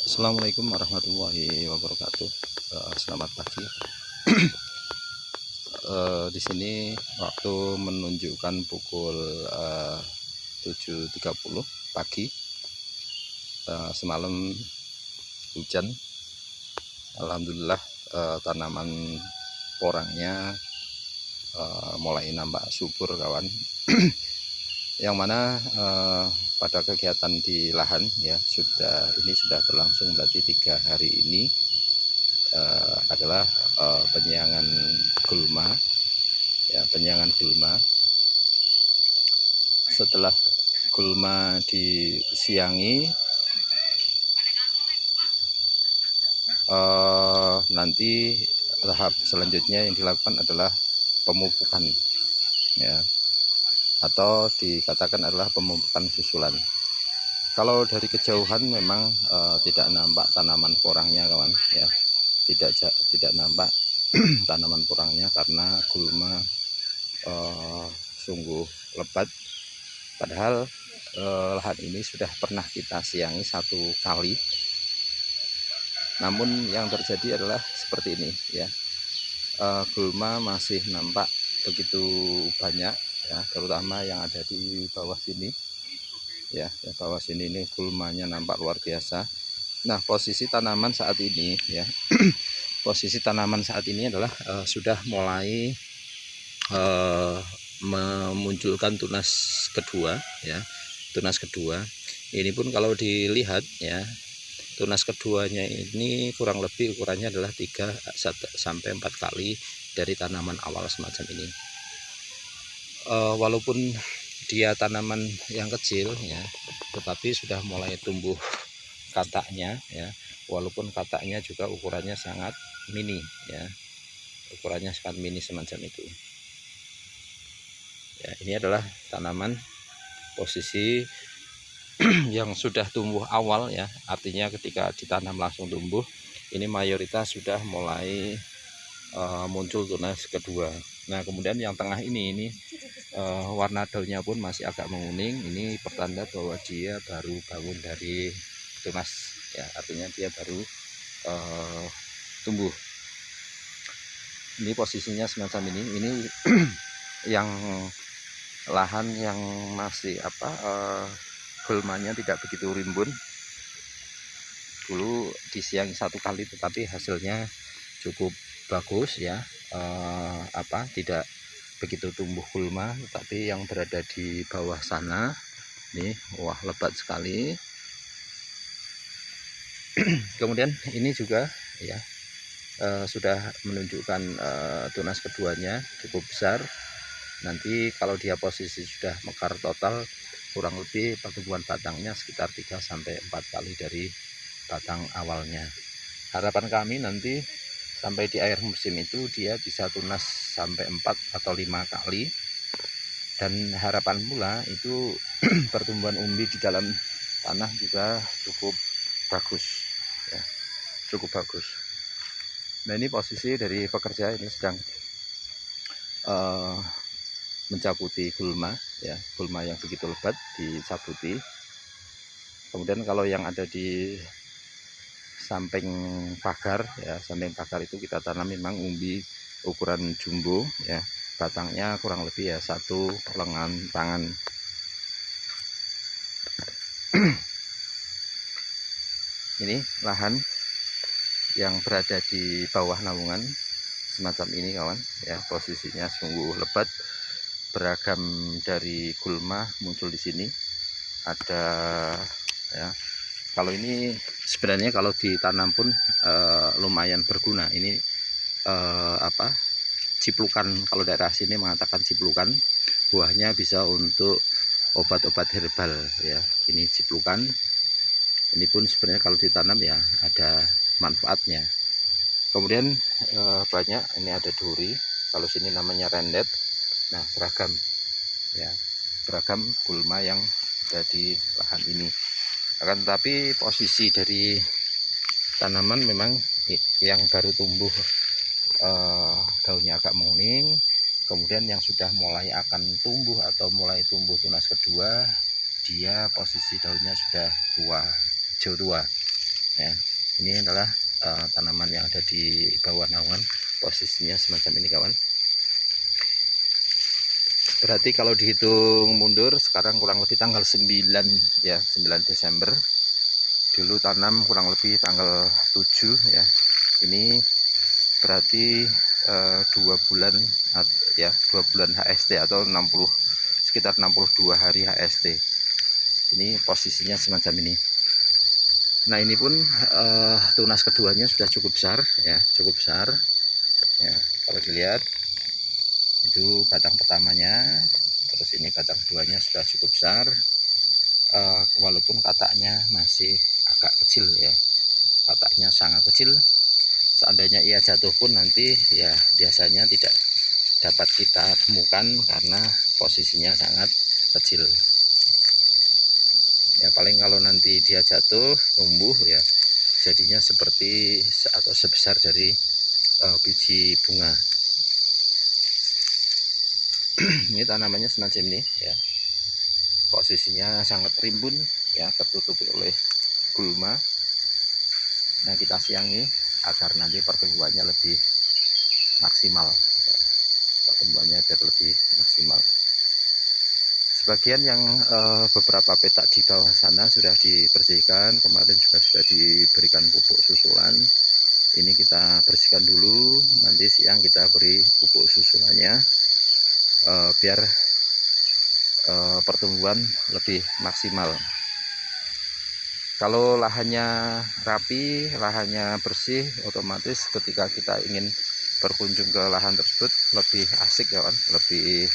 Assalamualaikum warahmatullahi wabarakatuh. Selamat pagi. Di sini waktu menunjukkan pukul 7.30 pagi. Semalam hujan. Alhamdulillah tanaman porangnya mulai nampak subur, kawan. Yang mana pada kegiatan di lahan ya sudah berlangsung berarti 3 hari ini adalah penyiangan gulma ya, penyiangan gulma. Setelah gulma disiangi, nanti tahap selanjutnya yang dilakukan adalah pemupukan ya, atau dikatakan adalah pemupukan susulan. Kalau dari kejauhan memang tidak nampak tanaman porangnya, kawan ya, tidak nampak tanaman porangnya karena gulma sungguh lebat. Padahal lahan ini sudah pernah kita siangi 1 kali, namun yang terjadi adalah seperti ini ya. Gulma masih nampak begitu banyak ya, terutama yang ada di bawah sini ya, bawah sini ini gulmanya nampak luar biasa. Nah, posisi tanaman saat ini ya posisi tanaman saat ini adalah sudah mulai memunculkan tunas kedua ya, tunas kedua. Ini pun kalau dilihat ya, tunas keduanya ini kurang lebih ukurannya adalah 3 sampai 4 kali dari tanaman awal semacam ini. Walaupun dia tanaman yang kecil ya, tetapi sudah mulai tumbuh kataknya ya, walaupun kataknya juga ukurannya sangat mini ya, ukurannya sangat mini semacam itu ya. Ini adalah tanaman posisi yang sudah tumbuh awal ya, artinya ketika ditanam langsung tumbuh. Ini mayoritas sudah mulai muncul tunas kedua. Nah, kemudian yang tengah ini warna daunnya pun masih agak menguning. Ini pertanda bahwa dia baru bangun dari tunas ya, artinya dia baru tumbuh. Ini posisinya semacam ini. Ini yang lahan yang masih gulmanya tidak begitu rimbun. Dulu disiangi 1 kali tetapi hasilnya cukup bagus ya, tidak begitu tumbuh gulma. Tetapi yang berada di bawah sana nih, wah, lebat sekali. Kemudian ini juga ya sudah menunjukkan tunas keduanya cukup besar. Nanti kalau dia posisi sudah mekar total, kurang lebih pertumbuhan batangnya sekitar 3 sampai 4 kali dari batang awalnya. Harapan kami nanti sampai di akhir musim itu dia bisa tunas sampai 4 atau 5 kali. Dan harapan pula itu pertumbuhan umbi di dalam tanah juga cukup bagus ya, cukup bagus. Nah, ini posisi dari pekerja ini sedang mencabuti gulma ya, gulma yang begitu lebat dicabuti. Kemudian kalau yang ada di samping pagar ya, samping pagar itu kita tanam memang umbi ukuran jumbo ya, batangnya kurang lebih ya 1 lengan tangan. Ini lahan yang berada di bawah naungan semacam ini, kawan ya, posisinya sungguh lebat. Beragam dari gulma muncul di sini. Ada ya, kalau ini sebenarnya kalau ditanam pun lumayan berguna. Ini ciplukan, kalau daerah sini mengatakan ciplukan. Buahnya bisa untuk obat-obat herbal ya. Ini ciplukan. Ini pun sebenarnya kalau ditanam ya ada manfaatnya. Kemudian banyak, ini ada duri, kalau sini namanya rendet. Nah, beragam ya, beragam gulma yang ada di lahan ini. Akan tetapi posisi dari tanaman memang yang baru tumbuh daunnya agak menguning. Kemudian yang sudah mulai akan tumbuh atau mulai tumbuh tunas kedua, dia posisi daunnya sudah tua, hijau tua. ya. Ini adalah tanaman yang ada di bawah naungan, posisinya semacam ini kawan. Berarti kalau dihitung mundur sekarang kurang lebih tanggal 9 ya, 9 Desember. Dulu tanam kurang lebih tanggal 7 ya. Ini berarti 2 bulan ya, 2 bulan HST atau 60, sekitar 62 hari HST. Ini posisinya semacam ini. Nah, ini pun tunas keduanya sudah cukup besar ya, cukup besar ya. Kalau dilihat itu batang pertamanya, terus ini batang keduanya sudah cukup besar, walaupun kataknya masih agak kecil ya, kataknya sangat kecil. Seandainya ia jatuh pun nanti ya biasanya tidak dapat kita temukan karena posisinya sangat kecil ya. Paling kalau nanti dia jatuh tumbuh ya jadinya seperti atau sebesar dari biji bunga. Ini tanamannya semacam ini ya, posisinya sangat rimbun ya, tertutupi oleh gulma. Nah, kita siangi agar nanti pertumbuhannya lebih maksimal ya. Pertumbuhannya biar lebih maksimal. Sebagian yang beberapa petak di bawah sana sudah dibersihkan, kemarin juga sudah diberikan pupuk susulan. Ini kita bersihkan dulu, nanti siang kita beri pupuk susulannya biar pertumbuhan lebih maksimal. Kalau lahannya rapi, lahannya bersih, otomatis ketika kita ingin berkunjung ke lahan tersebut lebih asik ya kan, lebih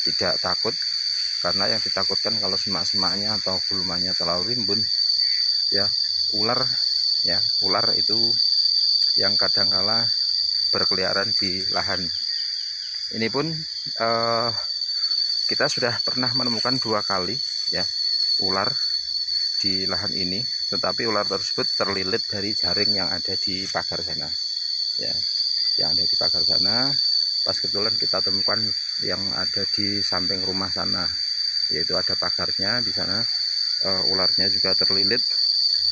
tidak takut. Karena yang ditakutkan kalau semak-semaknya atau gulmanya terlalu rimbun ya, ular itu yang kadangkala berkeliaran di lahan. Ini pun kita sudah pernah menemukan 2 kali ya ular di lahan ini, tetapi ular tersebut terlilit dari jaring yang ada di pagar sana ya, yang ada di pagar sana. Pas kebetulan kita temukan yang ada di samping rumah sana, yaitu ada pagarnya di sana. Ularnya juga terlilit,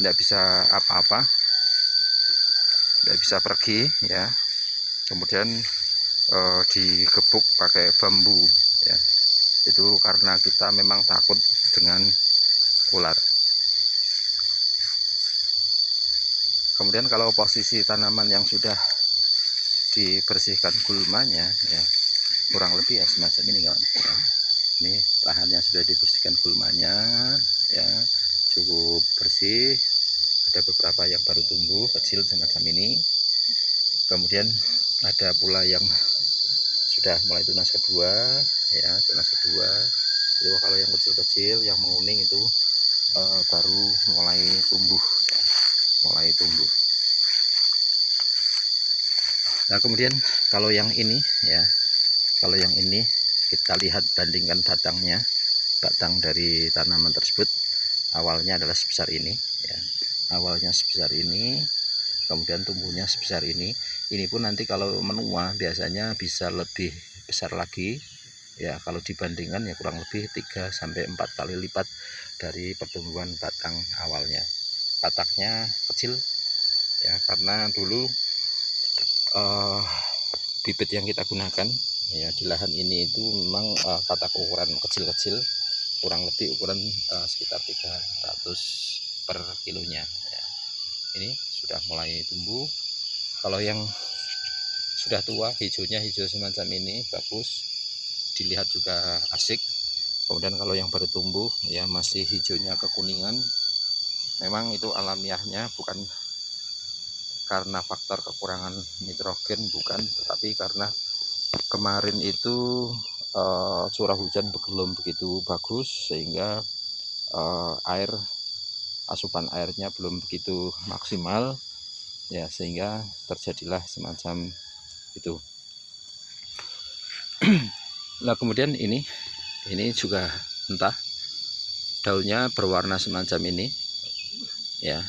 tidak bisa apa-apa, tidak bisa pergi ya. Kemudian digebuk pakai bambu ya, itu karena kita memang takut dengan ular. Kemudian kalau posisi tanaman yang sudah dibersihkan gulmanya ya, kurang lebih ya semacam ini kawan ya. Ini lahannya sudah dibersihkan gulmanya ya, cukup bersih. Ada beberapa yang baru tumbuh kecil semacam ini. Kemudian ada pula yang sudah mulai tunas kedua ya, tunas kedua itu kalau yang kecil-kecil yang menguning itu baru mulai tumbuh ya, mulai tumbuh. Nah, kemudian kalau yang ini ya, kalau yang ini kita lihat, bandingkan batangnya, batang dari tanaman tersebut awalnya adalah sebesar ini ya, awalnya sebesar ini, kemudian tumbuhnya sebesar ini. Ini pun nanti kalau menua biasanya bisa lebih besar lagi ya, kalau dibandingkan ya kurang lebih 3-4 kali lipat dari pertumbuhan batang awalnya. Kataknya kecil ya, karena dulu bibit yang kita gunakan ya di lahan ini itu memang katak ukuran kecil-kecil, kurang lebih ukuran sekitar 300 per kilonya ya. Ini sudah mulai tumbuh. Kalau yang sudah tua, hijaunya hijau semacam ini bagus, dilihat juga asik. Kemudian kalau yang baru tumbuh ya masih hijaunya kekuningan, memang itu alamiahnya, bukan karena faktor kekurangan nitrogen, bukan, tetapi karena kemarin itu curah hujan belum begitu bagus, sehingga asupan airnya belum begitu maksimal ya, sehingga terjadilah semacam itu. Nah, kemudian ini juga entah daunnya berwarna semacam ini ya.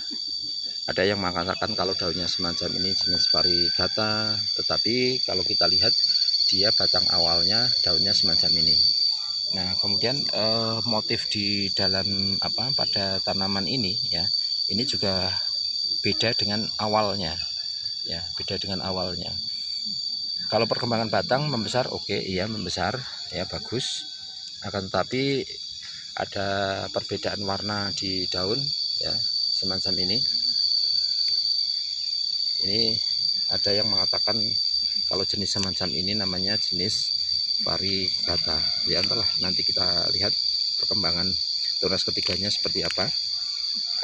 Ada yang mengatakan kalau daunnya semacam ini jenis variegata, tetapi kalau kita lihat dia batang awalnya daunnya semacam ini. Nah, kemudian motif di dalam pada tanaman ini ya, ini juga beda dengan awalnya ya, beda dengan awalnya. Kalau perkembangan batang membesar, oke, iya membesar ya, bagus, akan tetapi ada perbedaan warna di daun ya, semacam ini. Ini ada yang mengatakan kalau jenis semacam ini namanya jenis variegata ya. Entahlah, nanti kita lihat perkembangan tunas ketiganya seperti apa,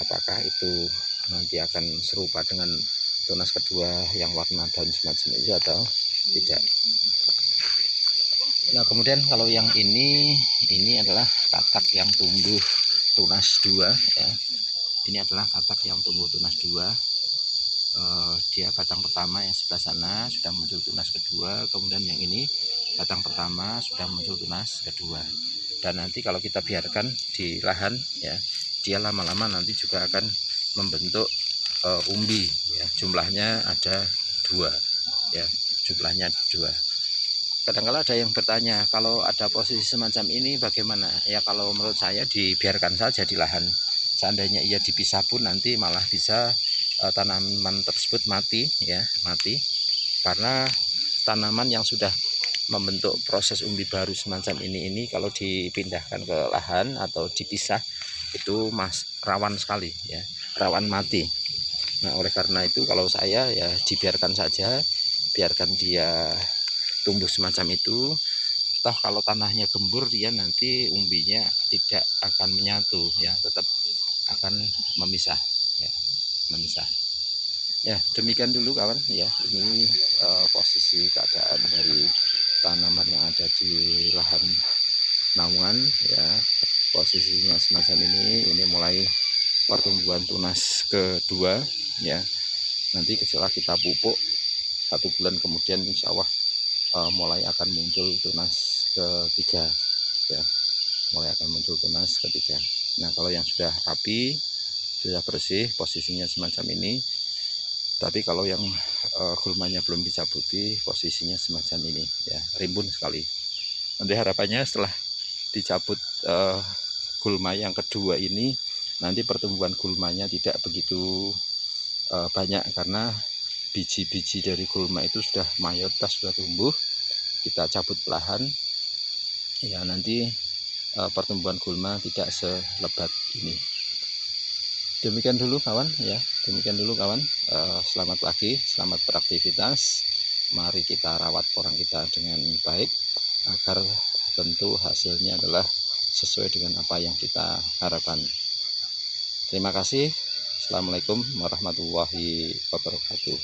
apakah itu nanti akan serupa dengan tunas kedua yang warna daun semacam itu atau tidak. Nah kemudian kalau yang ini adalah katak yang tumbuh tunas 2 ya. Ini adalah katak yang tumbuh tunas 2. Dia batang pertama yang sebelah sana sudah muncul tunas kedua, kemudian yang ini batang pertama sudah muncul tunas kedua. Dan nanti kalau kita biarkan di lahan ya, dia lama-lama nanti juga akan membentuk umbi ya. Jumlahnya ada 2 ya, jumlahnya 2. Kadang-kala ada yang bertanya, kalau ada posisi semacam ini bagaimana ya? Kalau menurut saya dibiarkan saja di lahan. Seandainya ia dipisah pun nanti malah bisa tanaman tersebut mati ya, mati, karena tanaman yang sudah membentuk proses umbi baru semacam ini kalau dipindahkan ke lahan atau dipisah itu rawan sekali ya, rawan mati. Nah oleh karena itu kalau saya ya dibiarkan saja, biarkan dia tumbuh semacam itu. Toh kalau tanahnya gembur, dia nanti umbinya tidak akan menyatu ya, tetap akan memisah ya, memisah ya. Demikian dulu kawan ya, ini posisi keadaan dari tanaman yang ada di lahan naungan ya. Posisinya semacam ini mulai pertumbuhan tunas kedua ya. Nanti setelah kita pupuk 1 bulan kemudian insya Allah mulai akan muncul tunas ketiga ya, mulai akan muncul tunas ketiga. Nah kalau yang sudah rapi, sudah bersih, posisinya semacam ini. Tapi kalau yang gulmanya belum dicabuti, posisinya semacam ini ya, rimbun sekali. Nanti harapannya setelah dicabut gulma yang kedua ini, nanti pertumbuhan gulmanya tidak begitu banyak, karena biji-biji dari gulma itu sudah mayoritas sudah tumbuh. Kita cabut perlahan ya, nanti pertumbuhan gulma tidak selebat ini. Demikian dulu kawan ya, demikian dulu kawan. Selamat pagi, selamat beraktivitas. Mari kita rawat porang kita dengan baik agar tentu hasilnya adalah sesuai dengan apa yang kita harapkan. Terima kasih. Assalamualaikum warahmatullahi wabarakatuh.